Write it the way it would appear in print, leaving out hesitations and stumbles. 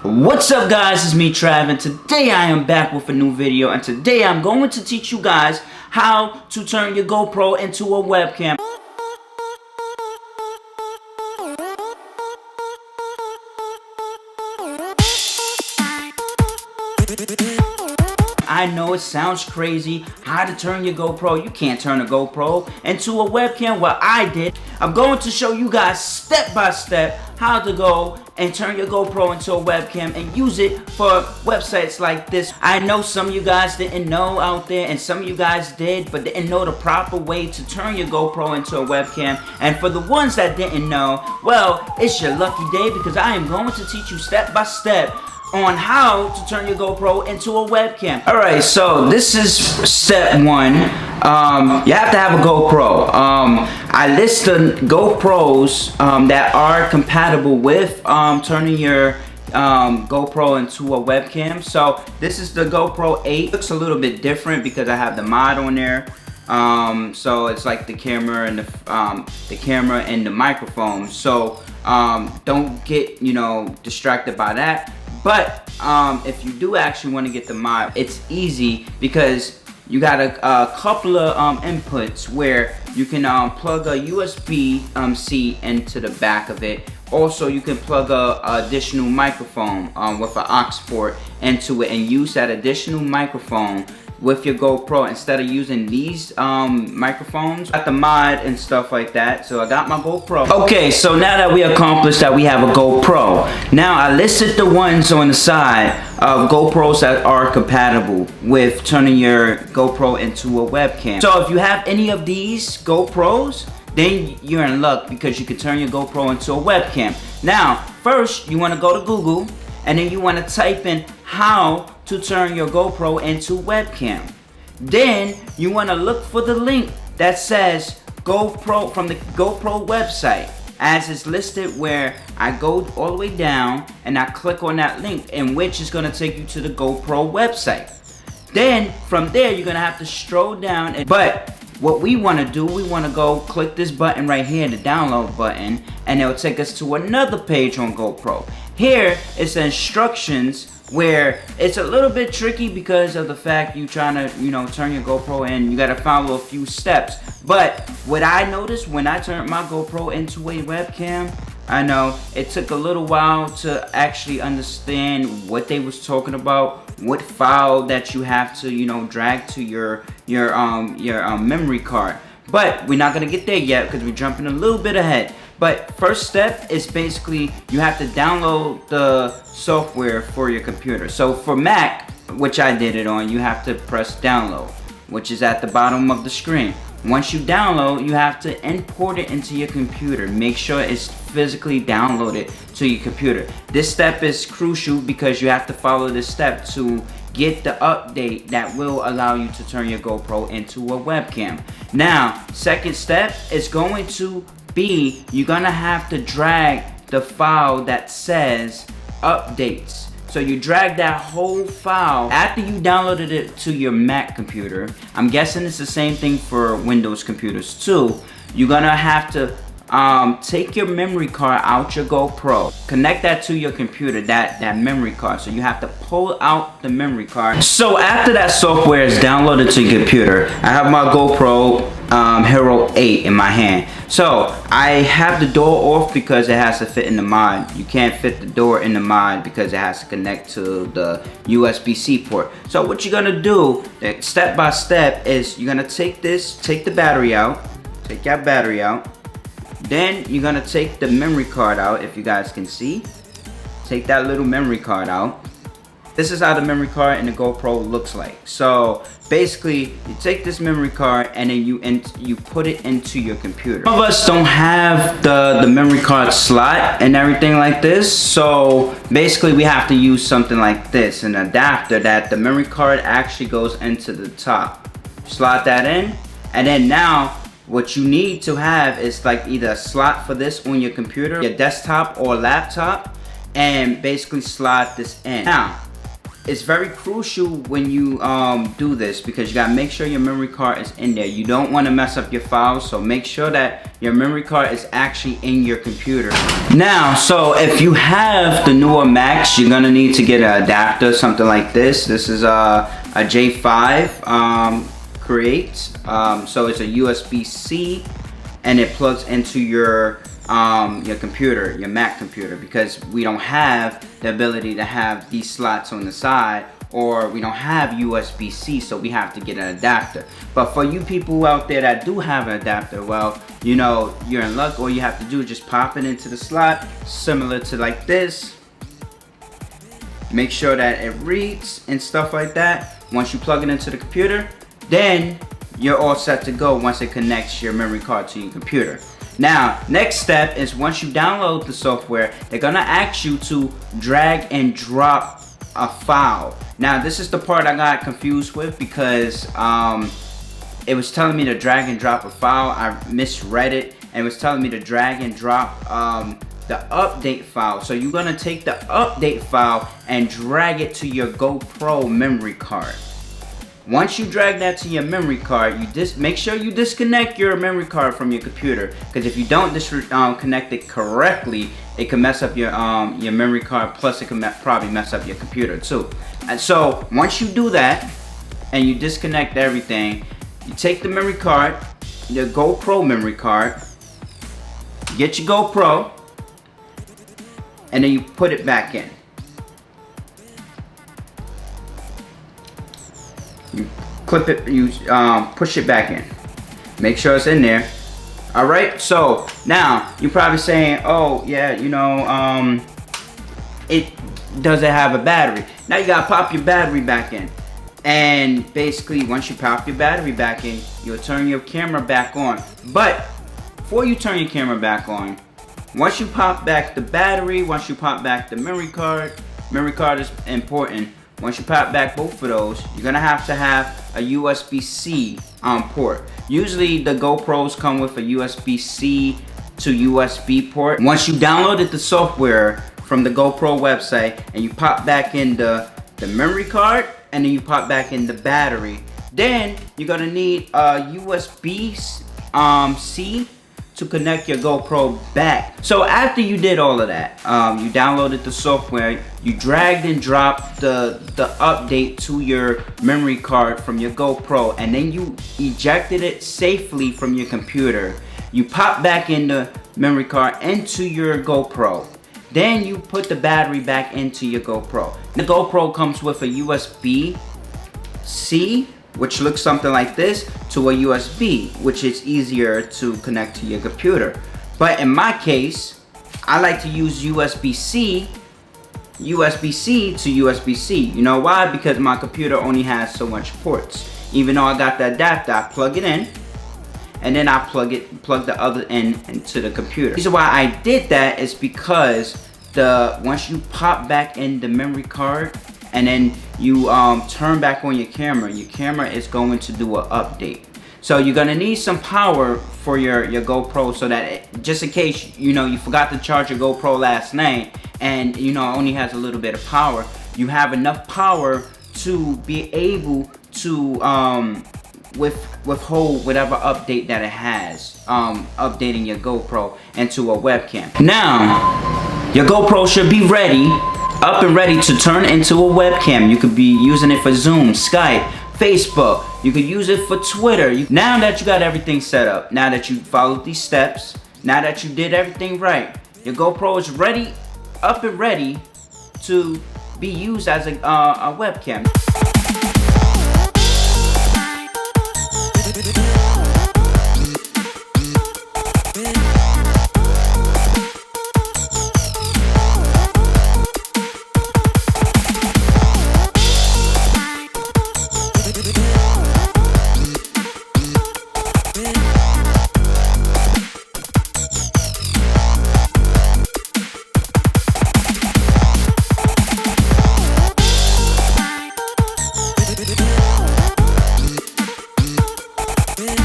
What's up guys, it's me Trav, and today I am back with a new video, and today I'm going to teach you guys how to turn your GoPro into a webcam. I know it sounds crazy how to turn your GoPro. You can't turn a GoPro into a webcam. Well, I did. I'm going to show you guys step by step how to go and turn your GoPro into a webcam and use it for websites like this. I know some of you guys didn't know out there, and some of you guys did, but didn't know the proper way to turn your GoPro into a webcam. And for the ones that didn't know, well, it's your lucky day, because I am going to teach you step by step on how to turn your GoPro into a webcam. Alright, so this is step one. You have to have a GoPro. I list the GoPros that are compatible with turning your GoPro into a webcam. So this is the GoPro 8. It looks a little bit different because I have the mod on there. So it's like the camera and the microphone. So don't get distracted by that. But if you do actually want to get the mod, it's easy because you got a couple of inputs where you can plug a USB-C into the back of it. Also, you can plug a additional microphone with an aux port into it and use that additional microphone with your GoPro instead of using these microphones. Got the mod and stuff like that, so I got my GoPro. Okay, so now that we accomplished that we have a GoPro, now I listed the ones on the side of GoPros that are compatible with turning your GoPro into a webcam. So if you have any of these GoPros, then you're in luck because you can turn your GoPro into a webcam. Now, first you want to go to Google, and then you want to type in how to turn your GoPro into webcam. Then you want to look for the link that says GoPro from the GoPro website, as it's listed, where I go all the way down and I click on that link, in which is going to take you to the GoPro website. Then from there you're going to have to stroll down, but what we want to do, we want to go click this button right here, the download button, and it'll take us to another page on GoPro. Here it's the instructions, where it's a little bit tricky because of the fact you trying to turn your GoPro, and you got to follow a few steps. But what I noticed when I turned my GoPro into a webcam, I know it took a little while to actually understand what they was talking about, what file that you have to drag to your memory card. But we're not gonna get there yet because we're jumping a little bit ahead. But first step is basically you have to download the software for your computer. So for Mac, which I did it on, you have to press download, which is at the bottom of the screen. Once you download, you have to import it into your computer. Make sure it's physically downloaded to your computer. This step is crucial because you have to follow this step to get the update that will allow you to turn your GoPro into a webcam. Now, second step is going to be, you're gonna have to drag the file that says updates. So you drag that whole file after you downloaded it to your Mac computer. I'm guessing it's the same thing for Windows computers too. You're gonna have to take your memory card out your GoPro, connect that to your computer, that memory card. So you have to pull out the memory card. So after that software is downloaded to your computer, I have my GoPro Hero 8 in my hand. So I have the door off because it has to fit in the mod. You can't fit the door in the mod because it has to connect to the USB-C port. So what you're gonna do, step by step, is you're gonna take the battery out, take that battery out. Then you're gonna take the memory card out. If you guys can see, take that little memory card out. This is how the memory card in the GoPro looks like. So basically, you take this memory card and then you put it into your computer. Some of us don't have the memory card slot and everything like this. So basically, we have to use something like this, an adapter that the memory card actually goes into the top. Slot that in, and then now what you need to have is like either a slot for this on your computer, your desktop or laptop, and basically slot this in. Now, it's very crucial when you do this, because you gotta make sure your memory card is in there. You don't want to mess up your files, so make sure that your memory card is actually in your computer. Now, so if you have the newer Macs, you're gonna need to get an adapter, something like this. This is a J5 Create. So it's a USB-C, and it plugs into your computer, your Mac computer, because we don't have the ability to have these slots on the side, or we don't have USB-C, so we have to get an adapter. But for you people out there that do have an adapter, well, you know, you're in luck. All you have to do is just pop it into the slot, similar to like this. Make sure that it reads and stuff like that. Once you plug it into the computer, then you're all set to go once it connects your memory card to your computer. Now, next step is once you download the software, they're gonna ask you to drag and drop a file. Now, this is the part I got confused with, because it was telling me to drag and drop a file. I misread it, and it was telling me to drag and drop the update file. So you're gonna take the update file and drag it to your GoPro memory card. Once you drag that to your memory card, make sure you disconnect your memory card from your computer, because if you don't connect it correctly, it can mess up your memory card, plus it can probably mess up your computer too. And so once you do that and you disconnect everything, you take the memory card, your GoPro memory card, get your GoPro, and then you put it back in. You clip it, you push it back in. Make sure it's in there. Alright, so now you're probably saying, oh yeah, you know, it doesn't have a battery. Now you gotta pop your battery back in. And basically, once you pop your battery back in, you'll turn your camera back on. But before you turn your camera back on, once you pop back the battery, once you pop back the memory card is important. Once you pop back both of those, you're gonna have to have a USB-C port. Usually the GoPros come with a USB-C to USB port. Once you downloaded the software from the GoPro website and you pop back in the memory card, and then you pop back in the battery, then you're gonna need a USB-C to connect your GoPro back. So after you did all of that, you downloaded the software, you dragged and dropped the update to your memory card from your GoPro, and then you ejected it safely from your computer. You pop back in the memory card into your GoPro. Then you put the battery back into your GoPro. The GoPro comes with a USB-C, which looks something like this, to a USB, which is easier to connect to your computer. But in my case, I like to use USB-C to USB-C. You know why? Because my computer only has so much ports. Even though I got the adapter, I plug it in, and then I plug the other end into the computer. The reason why I did that is because once you pop back in the memory card, and then you turn back on your camera is going to do an update. So you're gonna need some power for your GoPro, so that just in case, you know, you forgot to charge your GoPro last night and, you know, it only has a little bit of power, you have enough power to be able to withhold whatever update that it has, updating your GoPro into a webcam. Now, your GoPro should be up and ready to turn into a webcam. You could be using it for Zoom, Skype, Facebook. You could use it for Twitter. Now that you got everything set up, now that you followed these steps, now that you did everything right, your GoPro is up and ready to be used as a webcam.